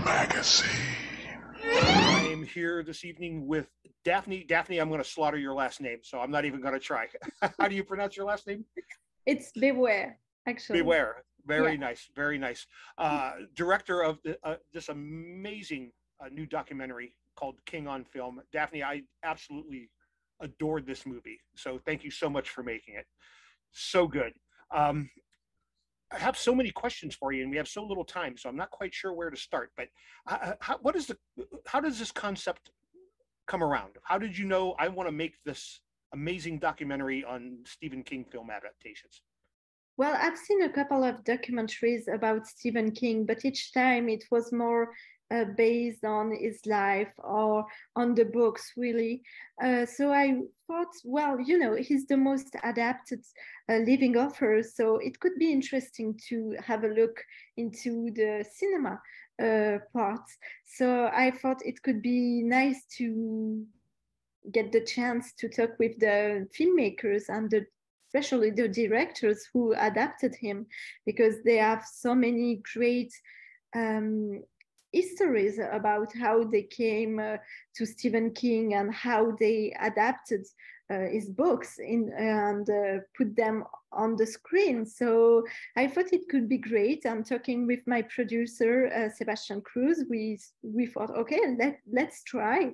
Magazine. I am here this evening with Daphne. Daphne, I'm going to slaughter your last name, so I'm not even going to try. How do you pronounce your last name? It's Baiwir, actually. Baiwir. Very nice. Very nice. Director of this amazing new documentary called King on Film. Daphne, I absolutely adored this movie. So thank you so much for making it. So good. I have so many questions for you, and we have so little time, so I'm not quite sure where to start. But how does this concept come around? How did you know I want to make this amazing documentary on Stephen King film adaptations? Well, I've seen a couple of documentaries about Stephen King, but each time it was more based on his life or on the books, really. So I thought, well, he's the most adapted living author, so it could be interesting to have a look into the cinema part. So I thought it could be nice to get the chance to talk with the filmmakers and especially the directors who adapted him, because they have so many great histories about how they came to Stephen King and how they adapted his books and put them on the screen. So I thought it could be great. I'm talking with my producer, Sebastian Cruz. We thought, okay, let's try.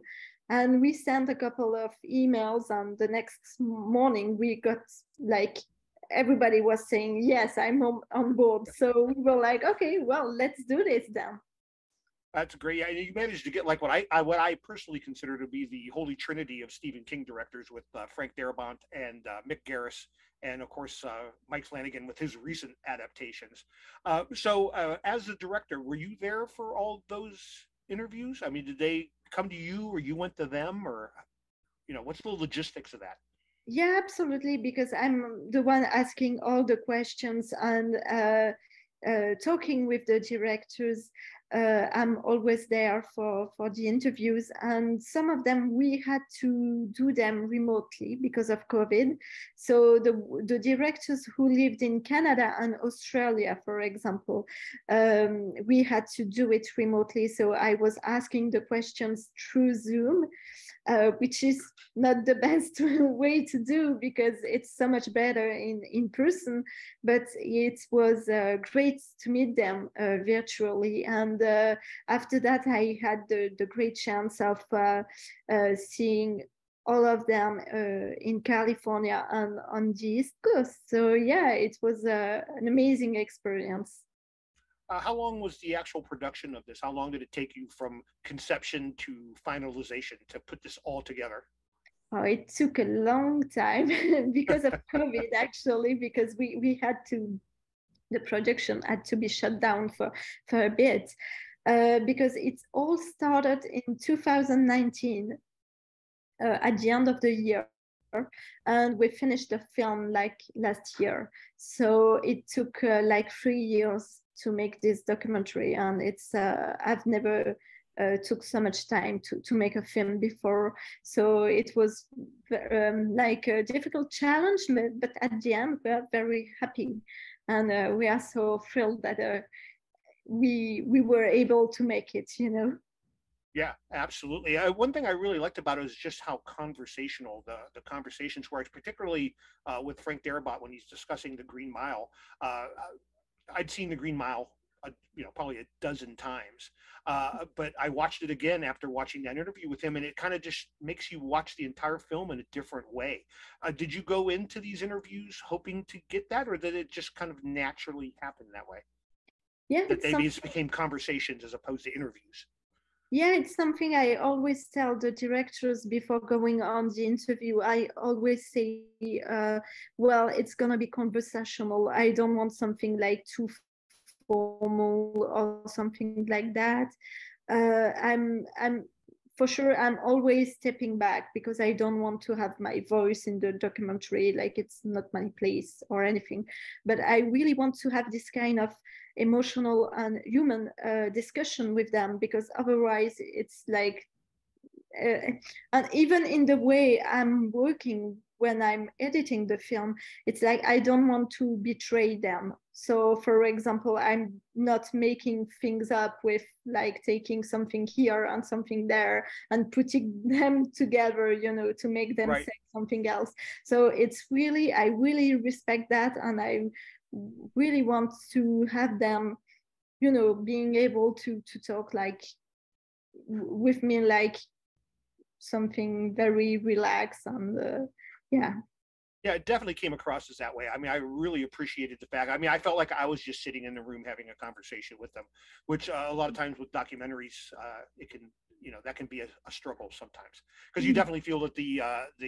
And we sent a couple of emails, and the next morning we got everybody was saying, yes, I'm on board. So we were like, okay, well, let's do this then. That's great. Yeah, you managed to get like what I personally consider to be the holy trinity of Stephen King directors with Frank Darabont and Mick Garris, and of course Mike Flanagan with his recent adaptations. So as the director, were you there for all those interviews? I mean, did they come to you, or you went to them, or what's the logistics of that? Yeah, absolutely, because I'm the one asking all the questions and talking with the directors. I'm always there for the interviews, and some of them we had to do them remotely because of COVID. So the directors who lived in Canada and Australia, for example, we had to do it remotely. So I was asking the questions through Zoom, which is not the best way to do because it's so much better in person, but it was great to meet them virtually. And after that, I had the great chance of seeing all of them in California and on the East Coast. So yeah, it was an amazing experience. How long was the actual production of this? How long did it take you from conception to finalization to put this all together? Oh, it took a long time because of COVID, actually, because we had to, the production had to be shut down for a bit because it all started in 2019 at the end of the year. And we finished the film like last year. So it took like 3 years to make this documentary, and it's I've never took so much time to make a film before. So it was like a difficult challenge, but at the end we are very happy, and we are so thrilled that we were able to make it. Yeah, absolutely. One thing I really liked about it is just how conversational the conversations were, particularly with Frank Darabont when he's discussing the Green Mile. I'd seen the Green Mile, probably a dozen times, but I watched it again after watching that interview with him, and it kind of just makes you watch the entire film in a different way. Did you go into these interviews hoping to get that, or did it just kind of naturally happen that way? Yeah, that they just became conversations as opposed to interviews. Yeah, it's something I always tell the directors before going on the interview. I always say, well, it's going to be conversational. I don't want something like too formal or something like that. I'm for sure, I'm always stepping back because I don't want to have my voice in the documentary, like it's not my place or anything. But I really want to have this kind of emotional and human discussion with them, because otherwise it's like, and even in the way I'm working when I'm editing the film, it's like I don't want to betray them. So, for example, I'm not making things up with like taking something here and something there and putting them together, you know, to make them Right. say something else. So it's really, I really respect that, and I really want to have them, you know, being able to talk like with me like something very relaxed and yeah. Yeah, it definitely came across as that way. I mean, I really appreciated the fact. I mean, I felt like I was just sitting in the room having a conversation with them, which a lot of times with documentaries, it can, you know, that can be a struggle sometimes because you definitely feel that the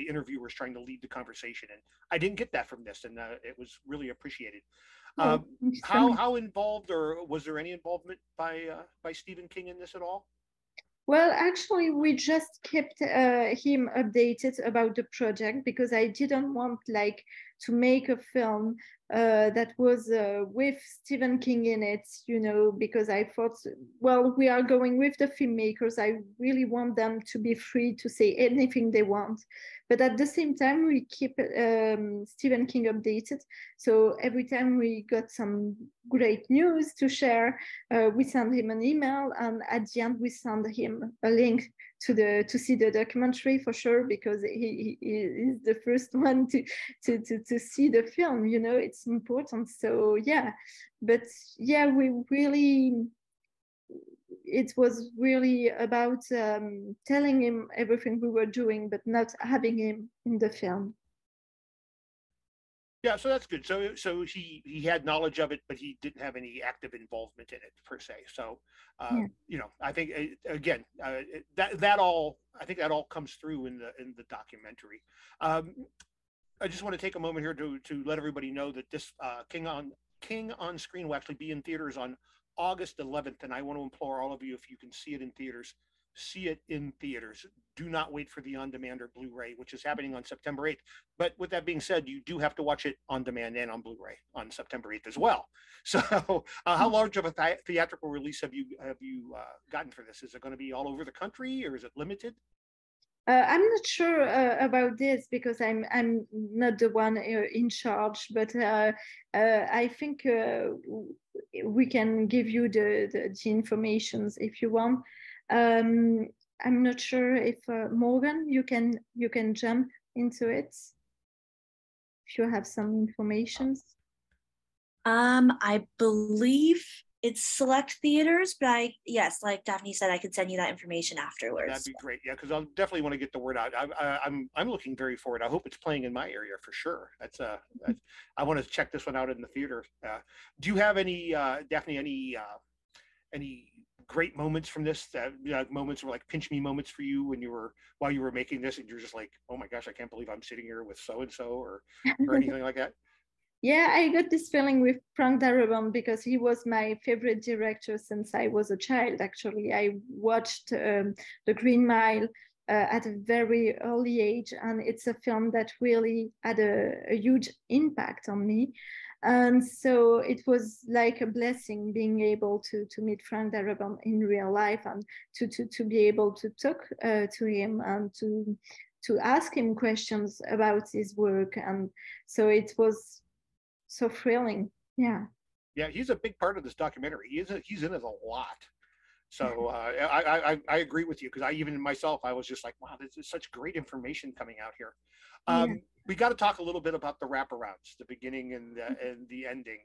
interviewer is trying to lead the conversation, and I didn't get that from this, and it was really appreciated. Oh, Um, thank you so how much. how involved, or was there any involvement by Stephen King in this at all? Well, actually, we just kept him updated about the project because I didn't want like to make a film that was with Stephen King in it, you know, because I thought, well, we are going with the filmmakers. I really want them to be free to say anything they want. But at the same time, we keep Stephen King updated. So every time we got some great news to share, we send him an email, and at the end we send him a link to see the documentary for sure, because he is the first one to see the film, you know, it's important. So yeah, but yeah, we really, it was really about telling him everything we were doing but not having him in the film. Yeah, so that's good. So he had knowledge of it, but he didn't have any active involvement in it per se. So, Yeah. you know, I think again that all, I think that all comes through in the documentary. Um, I just want to take a moment here to let everybody know that this King on Screen will actually be in theaters on August 11th, and I want to implore all of you, if you can see it in theaters, see it in theaters. Do not wait for the on demand or Blu-ray, which is happening on September 8th. But with that being said, you do have to watch it on demand and on Blu-ray on September 8th as well. So, how large of a theatrical release have you gotten for this? Is it going to be all over the country, or is it limited? I'm not sure about this because I'm not the one in charge, but I think we can give you the informations if you want. Um, I'm not sure if Morgan, you can jump into it if you have some informations. I believe it's select theaters, but yes, like Daphne said, I could send you that information That'd afterwards. be great. Yeah, because I'll definitely want to get the word out. I'm looking very forward. I hope it's playing in my area for sure. I want to check this one out in the theater. Do you have any Daphne, any great moments from this? You know, moments were like pinch me moments for you when you were while you were making this, and you're just like, oh my gosh, I can't believe I'm sitting here with so and so, or anything like that. Yeah, I got this feeling with Frank Darabont because he was my favorite director since I was a child. Actually, I watched The Green Mile at a very early age, and it's a film that really had a huge impact on me. And so it was like a blessing being able to meet Frank Darabont in real life and to be able to talk to him and to ask him questions about his work. And so it was so thrilling. Yeah. Yeah, he's a big part of this documentary. He's in it a lot. So I agree with you because I even myself I was just like, wow, this is such great information coming out here. Yeah. We got to talk a little bit about the wraparounds, the beginning and the ending.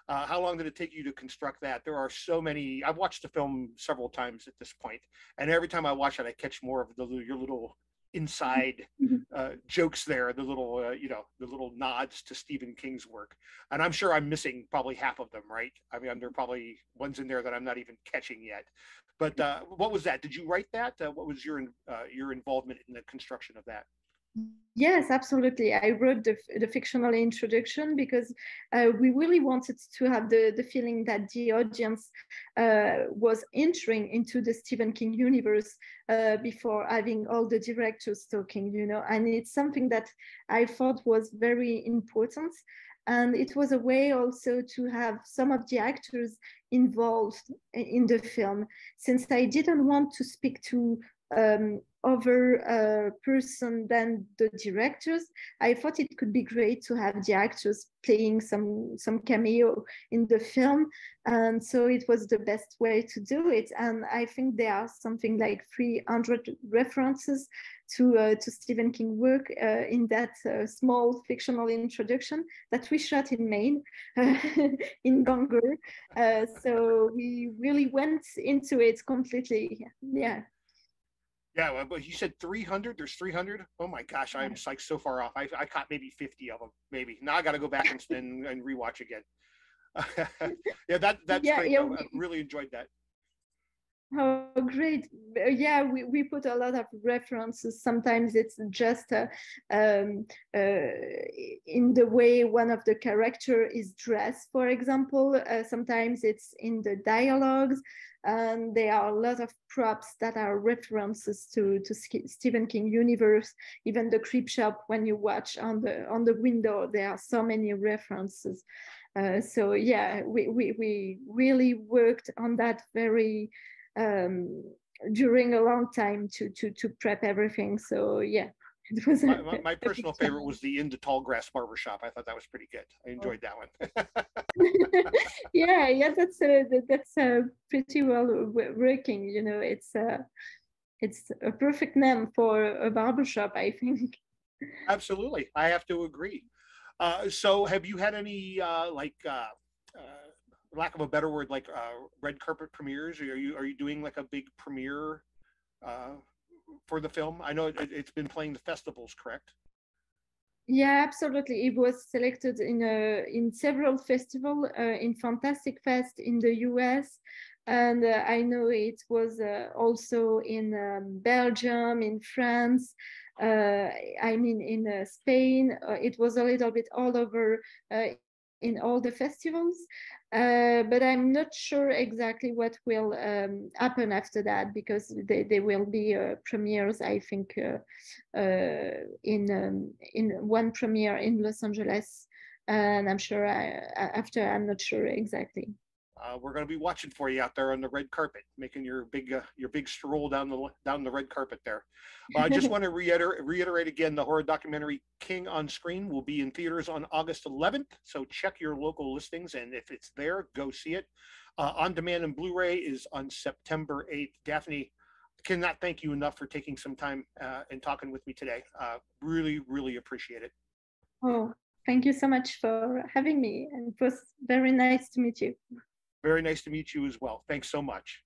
How long did it take you to construct that? There are so many. I've watched the film several times at this point, and every time I watch it, I catch more of your little inside jokes there, the little the little nods to Stephen King's work, and I'm sure I'm missing probably half of them, right? I mean, there are probably ones in there that I'm not even catching yet. But what was that? Did you write that? What was your involvement in the construction of that? Yes, absolutely. I wrote the fictional introduction because we really wanted to have the feeling that the audience was entering into the Stephen King universe before having all the directors talking, you know, and it's something that I thought was very important. And it was a way also to have some of the actors involved in the film, since I didn't want to speak to other person than the directors. I thought it could be great to have the actors playing some cameo in the film, and so it was the best way to do it. And I think there are something like 300 references to Stephen King work in that small fictional introduction that we shot in Maine, in Bangor. So we really went into it completely. Yeah. Yeah, well, but you said 300. There's 300. Oh my gosh, I'm like so far off. I caught maybe 50 of them. Maybe now I got to go back and rewatch again. Yeah, that's Yeah, great. yeah. I really enjoyed that. Oh, great. Yeah, we put a lot of references. Sometimes it's just in the way one of the character is dressed, for example. Sometimes it's in the dialogues. And there are a lot of props that are references to Stephen King universe. Even the creep shop, when you watch on the window, there are so many references. So yeah, we really worked on that very during a long time to prep everything. So yeah, it was my personal favorite was the In the Tall Grass Barbershop. I thought that was pretty good. I enjoyed that one. yeah, that's pretty well working. You know, it's a perfect name for a barbershop, I think. Absolutely, I have to agree. So, have you had any lack of a better word, like red carpet premieres? Are you doing like a big premiere for the film? I know it's been playing the festivals, correct? Yeah, absolutely. It was selected in several festivals, in Fantastic Fest in the US, and I know it was also in Belgium, in France. I mean, in Spain. It was a little bit all over in all the festivals, but I'm not sure exactly what will happen after that, because they will be premieres, I think, in one premiere in Los Angeles, and I'm sure after, I'm not sure exactly. We're going to be watching for you out there on the red carpet, making your big stroll down the red carpet there. I just want to reiterate again, the horror documentary King on Screen will be in theaters on August 11th. So check your local listings, and if it's there, go see it. On demand and Blu-ray is on September 8th. Daphne, cannot thank you enough for taking some time and talking with me today. Really, really appreciate it. Oh, thank you so much for having me, and it was very nice to meet you. Very nice to meet you as well. Thanks so much.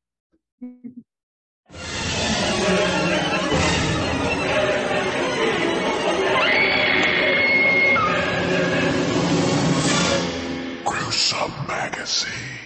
Gruesome Magazine.